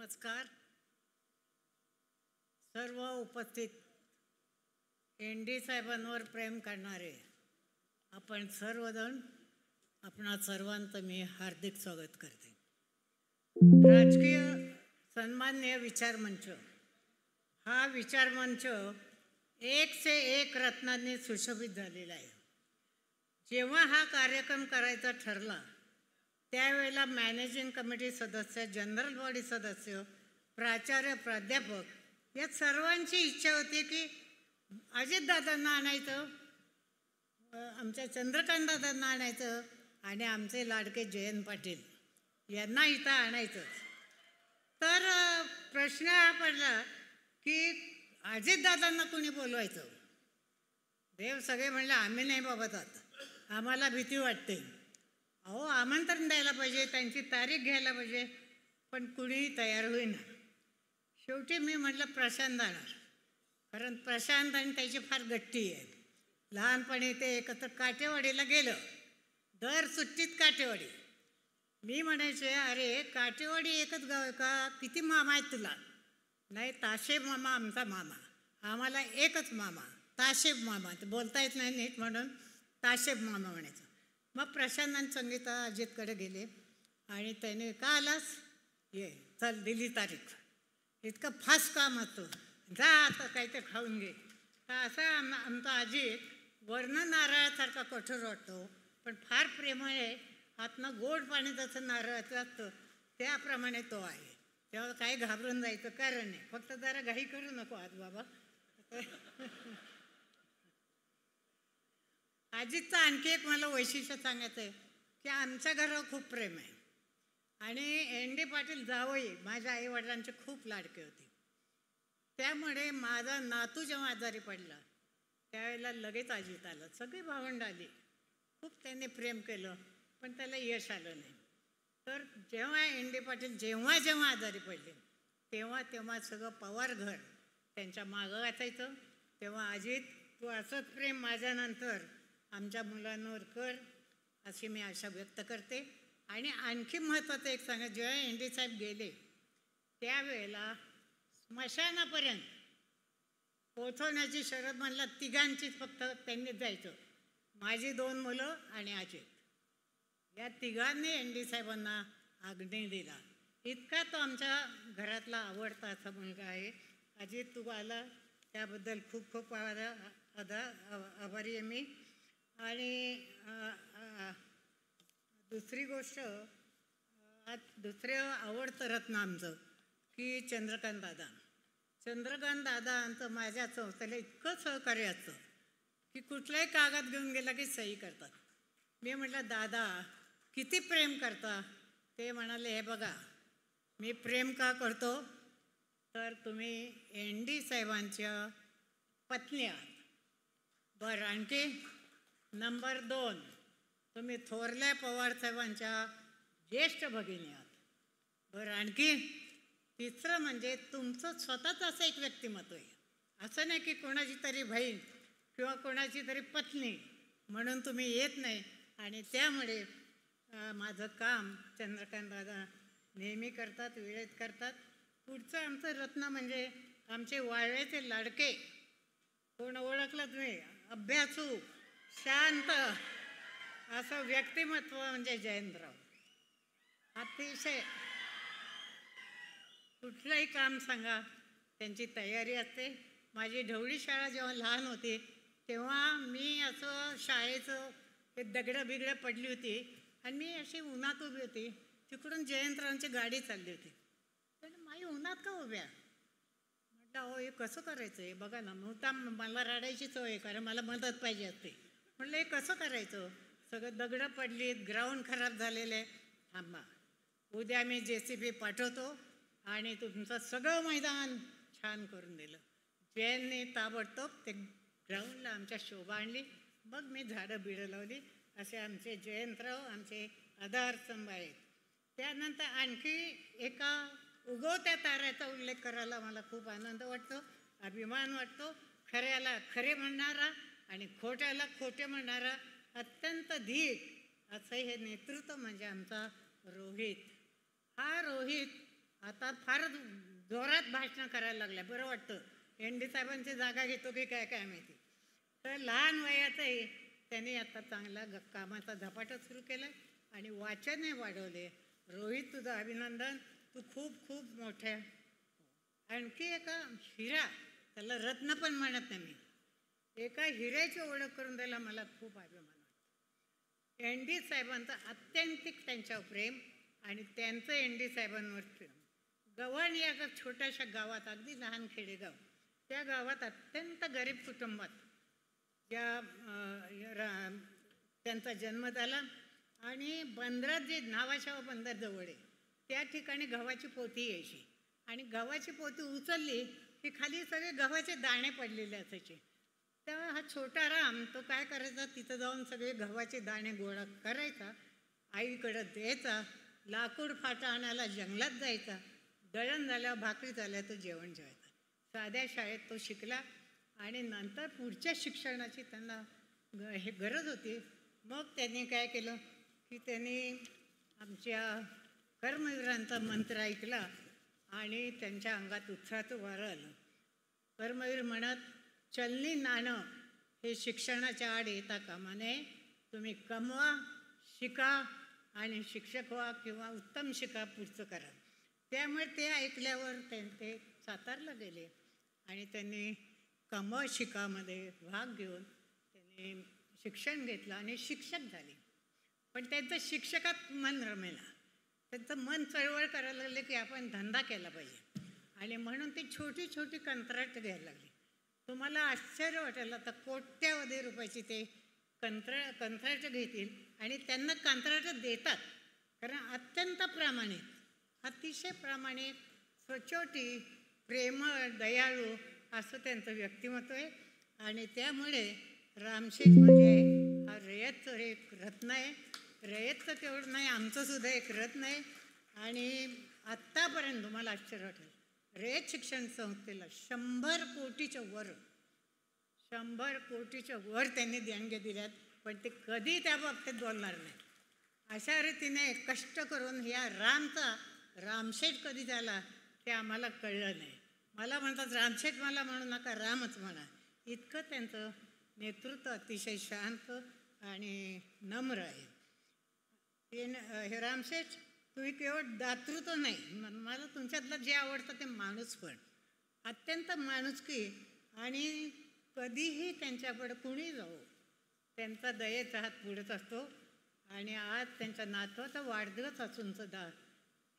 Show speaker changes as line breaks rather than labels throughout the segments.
नमस्कार. सर्व उपस्थित एन.डी. साहेबांवर प्रेम करणारे आपण सर्वजण, आपणा सर्वांचं मी हार्दिक स्वागत करते. राजकीय सन्मान्य विचारमंच हा विचारमंच एक से एक रत्नांनी सुशोभित झालेला आहे. जेव्हा हा कार्यक्रम करायचा ठरला त्यावेळेला मॅनेजिंग कमिटी सदस्य, जनरल बॉडी सदस्य, प्राचार्य, प्राध्यापक या सर्वांची इच्छा होती की अजितदादांना आणायचं, आमच्या चंद्रकांतदादांना आणायचं आणि आमचे लाडके जयंत पाटील यांना इथं आणायचं. तर प्रश्न हा पडला की अजितदादांना कोणी बोलवायचं. देव सगळे म्हणले आम्ही नाही बाबा जात, आम्हाला भीती वाटते. अहो आमंत्रण द्यायला पाहिजे, त्यांची तारीख घ्यायला पाहिजे, पण कुणीही तयार होईना. शेवटी मी म्हटलं प्रशांत जाणार, कारण प्रशांत आणि त्याची फार गट्टी आहे. लहानपणी ते एकत्र काटेवाडीला गेलं, दर सुट्टीत काटेवाडी. मी म्हणायचे अरे काटेवाडी एकच गाव आहे का, किती मामा आहेत तुला? नाही, ताशेब मामा आमचा मामा, आम्हाला एकच मामा, ताशेब मामा. ते बोलता येत नाही नीट म्हणून ताशेब मामा म्हणायचं. मग प्रशांत आणि संगीता अजितकडे गेले आणि त्याने का आलास, ये चल दिली तारीख, इतकं फास्ट काम असतं, जा आता काही ते खाऊन घे. तर असं आमचा अजित वर्ण नारळासारखा कठोर वाटतो, पण फार प्रेमळ आहे. आतनं गोड पाणी जसं नारळाचं असतं त्याप्रमाणे तो आहे. तेव्हा काही घाबरून जायचं कारण नाही, फक्त जरा घाई करू नको आज बाबा. अजितचं आणखी एक मला वैशिष्ट्य सांगायचं आहे की आमच्या घरावर खूप प्रेम आहे आणि एन.डी. पाटील जावई माझ्या आईवडिलांचे खूप लाडके होते. त्यामुळे माझा नातू जेव्हा आजारी पडला त्यावेळेला लगेच अजित आलं, सगळी भावंड आली, खूप त्यांनी प्रेम केलं, पण त्याला यश आलं नाही. तर जेव्हा एन.डी. पाटील जेव्हा जेव्हा आजारी पडले तेव्हा तेव्हा सगळं पवार घर त्यांच्या मागं असायचं. तेव्हा अजित तू असंच प्रेम माझ्यानंतर आमच्या मुलांवर कर अशी मी आशा व्यक्त करते. आणि आणखी महत्त्वाचं एक सांगा, जेव्हा एन.डी. साहेब गेले त्यावेळेला स्मशानापर्यंत पोचवण्याची शरद म्हणला तिघांचीच फक्त त्यांनीच जायचं, माझी 2 मुलं आणि अजित. या तिघांनी एन.डी. साहेबांना आग्नेय दिला. इतका तो आमच्या घरातला आवडता असा मुलगा आहे. अजित तू आला त्याबद्दल खूप खूप आभारी आहे मी. आणि दुसरी गोष्ट, आज दुसरं आवडतं रत्न आमचं की चंद्रकांत दादा. चंद्रकांत दादांचं माझ्या संस्थेला इतकं सहकार्य असतं की कुठलाही कागद घेऊन गेला की सही करतात. मी म्हटलं दादा किती प्रेम करता? ते म्हणाले हे बघा मी प्रेम का करतो तर तुम्ही एन.डी. साहेबांच्या पत्नी आहात. बरं, आणखी नंबर 2 तुम्ही थोरल्या पवार साहेबांच्या ज्येष्ठ भगिनी आहात. बरं, आणखी तिसरं म्हणजे तुमचं स्वतःच असं एक व्यक्तिमत्व आहे, असं नाही की कोणाची तरी बहीण किंवा कोणाची तरी पत्नी म्हणून तुम्ही येत नाही. आणि त्यामुळे माझं काम चंद्रकांत दादा नेहमी करतात, वेळेत करतात. पुढचं आमचं रत्न म्हणजे आमचे वाळव्याचे लाडके, कोण ओळखलं तुम्ही, अभ्यासू शांत असं व्यक्तिमत्व म्हणजे जयंतराव. अतिशय कुठलंही काम सांगा त्यांची तयारी असते. माझी ढवळी शाळा जेव्हा लहान होती तेव्हा मी असं शाळेचं ते दगडं बिगडं पडली होती आणि मी अशी उन्हात उभी होती, तिकडून जयंतरावांची गाडी चालली होती. पण माई उन्हात का उभ्या? म्हटलं अहो हे कसं करायचं आहे बघा ना. मला रडायची सवय आहे कारण मला मदत पाहिजे असते. म्हटलं हे कसं करायचं, सगळं दगडं पडलीत, ग्राउंड खराब झालेलं आहे. थांबा, उद्या मी JCB पाठवतो आणि तुमचं सगळं मैदान छान करून दिलं. जयंतने ताबडतोब ते ग्राउंडला आमच्या शोभा आणली. मग मी झाडं बिडं लावली. असे आमचे जयंतराव आमचे आधारस्तंभ आहेत. त्यानंतर आणखी एका उगवत्या ताऱ्याचा उल्लेख करायला मला खूप आनंद वाटतो, अभिमान वाटतो. खऱ्याला खरे म्हणणारा आणि खोट्याला खोटे म्हणणारा अत्यंत धीट असं हे नेतृत्व म्हणजे आमचा रोहित. हा रोहित आता फार जोरात भाषणं करायला लागल्या, बरं वाटतं. एन.डी. साहेबांची जागा घेतो की काय काय माहिती. तर लहान वयातही त्यांनी आता चांगला कामाचा झपाटा सुरू केला आणि वाचनही वाढवले. रोहित, तुझं अभिनंदन, तू खूप खूप मोठ्या. आणखी एका हिरा, त्याला रत्न पण म्हणत नाही मी, एका हिऱ्याची ओळख करून द्यायला मला खूप अभिमान वाटतो. एन.डी. साहेबांचं आत्यंतिक त्यांच्यावर प्रेम आणि त्यांचं एन.डी. साहेबांवर प्रेम. गव्हाण या छोट्याशा गावात, अगदी लहान खेडेगाव, त्या गावात अत्यंत गरीब कुटुंबात त्यांचा जन्म झाला आणि बंदरात, जे नावाशावा बंदर जवळ आहे, त्या ठिकाणी गव्हाची पोती यायची आणि गव्हाची पोती उचलली की खाली सगळे गव्हाचे दाणे पडलेले असायचे. तेव्हा हा छोटा राम तो काय करायचा, तिथं जाऊन सगळे गव्हाचे दाणे गोळा करायचा, आईकडं द्यायचा, लाकूड फाटा आणायला जंगलात जायचा, दळण झाल्यावर भाकरी झाल्या तो जेवण जेवायचा. साध्या शाळेत तो शिकला आणि नंतर पुढच्या शिक्षणाची त्यांना हे गरज होती. मग त्यांनी काय केलं की त्यांनी आमच्या कर्मवीरांचा मंत्र ऐकला आणि त्यांच्या अंगात उत्साहाचं वारं आलं. कर्मवीर म्हणत, चलनी नाणं हे शिक्षणाच्या आड येता कामा नये, तुम्ही कमवा, शिका आणि शिक्षक व्हा किंवा उत्तम शिका, पुढचं करा. त्यामुळे ते ऐकल्यावर ते सातारला गेले आणि त्यांनी कमवा शिकामध्ये भाग घेऊन त्यांनी शिक्षण घेतलं आणि शिक्षक झाले. पण त्यांचं शिक्षकात मन रमेना, त्यांचं मन चळवळ करायला लागले की आपण धंदा केला पाहिजे आणि म्हणून ते छोटी छोटी कंत्राट घ्यायला लागली. तुम्हाला आश्चर्य वाटेल, आता कोट्यावधी रुपयाची ते कंत्राट घेतील आणि त्यांना कंत्राट देतात, कारण अत्यंत प्रामाणिक, अतिशय प्रामाणिक, सचोटी, प्रेमळ, दयाळू असं त्यांचं व्यक्तिमत्व आहे. आणि त्यामुळे रामशेठ म्हणजे हा रयतचं एक रत्न आहे. रयतचं तेवढं नाही, आमचंसुद्धा एक रत्न आहे. आणि आत्तापर्यंत तुम्हाला आश्चर्य वाटेल, रयत शिक्षण संस्थेला 100 कोटीच्या वर त्यांनी देणगे दिल्यात, पण ते कधी त्या बाबतीत बोलणार नाही. अशा रीतीने कष्ट करून या रामशेठ कधी झाला ते आम्हाला कळलं नाही. मला म्हणतात रामशेठ मला म्हणू नका, रामच म्हणा. इतकं त्यांचं नेतृत्व अतिशय शांत आणि नम्र आहे. हे रामशेठ, तुम्ही केवळ दातृत्व नाही, मला तुमच्यातलं जे आवडतं ते माणूस पण, अत्यंत माणुसकी, आणि कधीही त्यांच्याकडे कुणी जाऊ त्यांचा दयेचा हात पुढेच असतो. आणि आज त्यांच्या नातवाचा वाढदिवस असून सुद्धा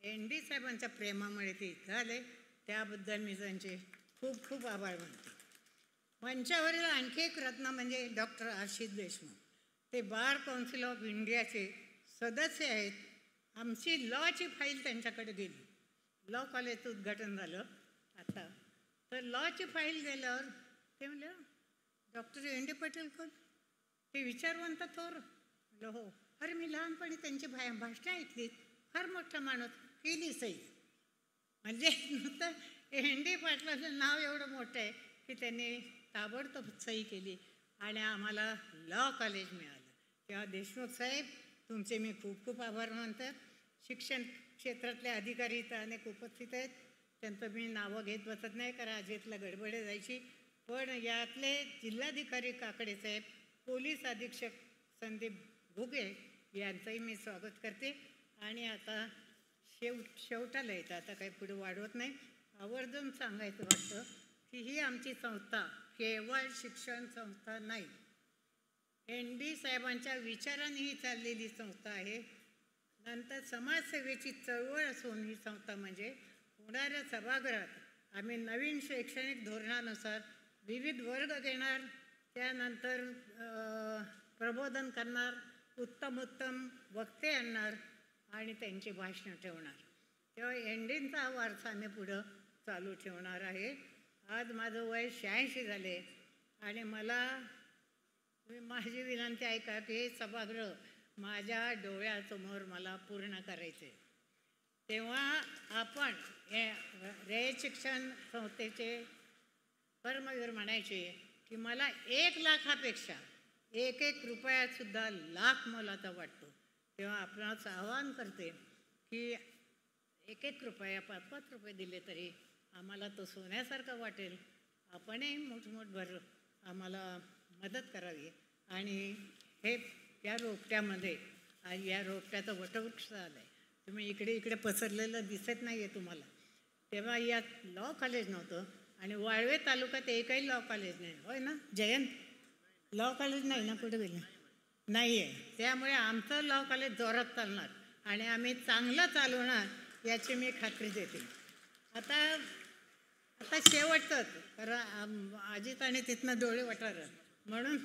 एन.डी. साहेबांच्या प्रेमामुळे ते झाले, त्याबद्दल मी त्यांचे खूप खूप आभार मानते. मंचावरील आणखी एक रत्न म्हणजे डॉक्टर आशिष देशमुख. ते बार काउन्सिल ऑफ इंडियाचे सदस्य आहेत. आमची लॉची फाईल त्यांच्याकडे गेली, लॉ कॉलेजचं उद्घाटन झालं आता, तर लॉची फाईल गेल्यावर ते म्हणले, डॉक्टर एन.डी. पटेल कोण? ते विचारवंत थोर. म्हणलं हो. अरे मी लहानपणी त्यांची भाषणं ऐकली, फार मोठा माणूस, केली सही. म्हणजे नुसतं एन.डी. पाटलाचं नाव एवढं मोठं आहे की त्यांनी ताबडतोब सही केली आणि आम्हाला लॉ कॉलेज मिळालं. तेव्हा देशमुख साहेब, तुमचे मी खूप खूप आभार मानतो. शिक्षण क्षेत्रातले अधिकारी इथं अनेक उपस्थित आहेत, त्यांचं मी नावं घेत बसत नाही कारण अजितला गडबडे जायची. पण यातले जिल्हाधिकारी काकडे साहेब, पोलीस अधीक्षक संदीप घुगे यांचंही मी स्वागत करते. आणि आता शेवटाला येतं, आता काही पुढे वाढवत नाही. आवर्जून सांगायचं वाटतं की ही आमची संस्था केवळ शिक्षण संस्था नाही, एन.डी. साहेबांच्या विचारांनी ही चाललेली संस्था आहे. नंतर समाजसेवेची चळवळ असून ही संस्था म्हणजे होणाऱ्या सभागृहात आम्ही नवीन शैक्षणिक धोरणानुसार विविध वर्ग घेणार, त्यानंतर प्रबोधन करणार, उत्तम वक्ते आणणार आणि त्यांची भाषणं ठेवणार. तेव्हा एन.डी.चा हा वारसा आम्ही पुढं चालू ठेवणार आहे. आज माझं वय 86 झाले आणि मला, माझी विनंती ऐका की हे सभागृह माझ्या डोळ्यासमोर मला पूर्ण करायचे. तेव्हा आपण रयत शिक्षण संस्थेचे कर्मवीर म्हणायचे की मला 1 लाखापेक्षा 1 रुपयासुद्धा लाख मोलाचा वाटतो. तेव्हा आपणास आवाहन करते की 1-1 रुपया 5-5 रुपये दिले तरी आम्हाला तो सोन्यासारखं वाटेल. आपणही मोठमोठभर आम्हाला मदत करावी. आणि हे या रोपट्यामध्ये आज या रोपट्याचा वटवृक्ष आला आहे. तुम्ही इकडे इकडे पसरलेलं दिसत नाही आहे तुम्हाला. तेव्हा यात लॉ कॉलेज नव्हतं आणि वाळवे तालुक्यात एकही लॉ कॉलेज नाही. होय ना जयंत? लॉ कॉलेज नाही ना कुठे गेलं? नाही आहे. त्यामुळे आमचं लॉ कॉलेज जोरात चालणार आणि आम्ही चांगलं चालवणार याची मी खात्री देते. आता आता शेवटचंच कारण अजित आणि तिथनं डोळे वटारत म्हणून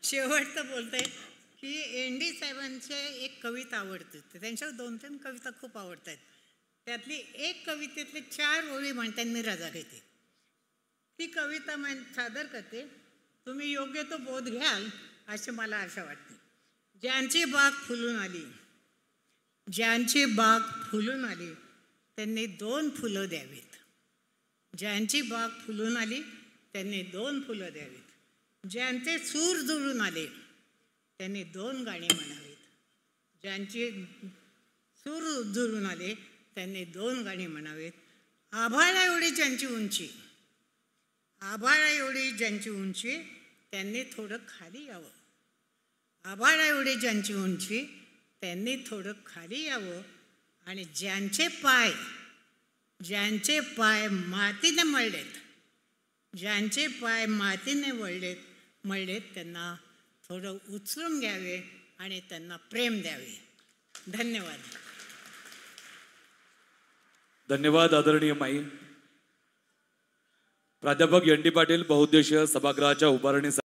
शेवटचं बोलते की एन.डी. साहेबांचे एक कविता आवडते. त्यांच्या 2-3 कविता खूप आवडत आहेत. त्यातली एक कवितेतले 4 ओळी म्हणतात मी रजा घेते. ती कविता सादर करते. तुम्ही योग्य तो बोध घ्याल अशी मला आशा वाटते. ज्यांची बाग फुलून आली, ज्यांची बाग फुलून आली त्यांनी 2 फुलं द्यावीत. ज्यांची बाग फुलून आली त्यांनी 2 फुलं द्यावीत. ज्यांचे सूर जुळून आले त्यांनी 2 गाणी म्हणावीत. ज्यांची सूर जुळून आले त्यांनी 2 गाणी म्हणावीत. आभाळा एवढी ज्यांची उंची, आभाळा एवढी ज्यांची उंची त्यांनी थोडं खाली यावं. आभाळा एवढी ज्यांची उंची त्यांनी थोडं खाली यावं. आणि ज्यांचे पाय मातीने मळलेत, ज्यांचे पाय मातीने मळलेत त्यांना थोडं उचलून घ्यावे आणि त्यांना प्रेम द्यावे. धन्यवाद.
धन्यवाद आदरणीय माई. प्राध्यापक एन.डी. पाटील बहुउद्देशीय सभागृहाच्या उभारणीसाठी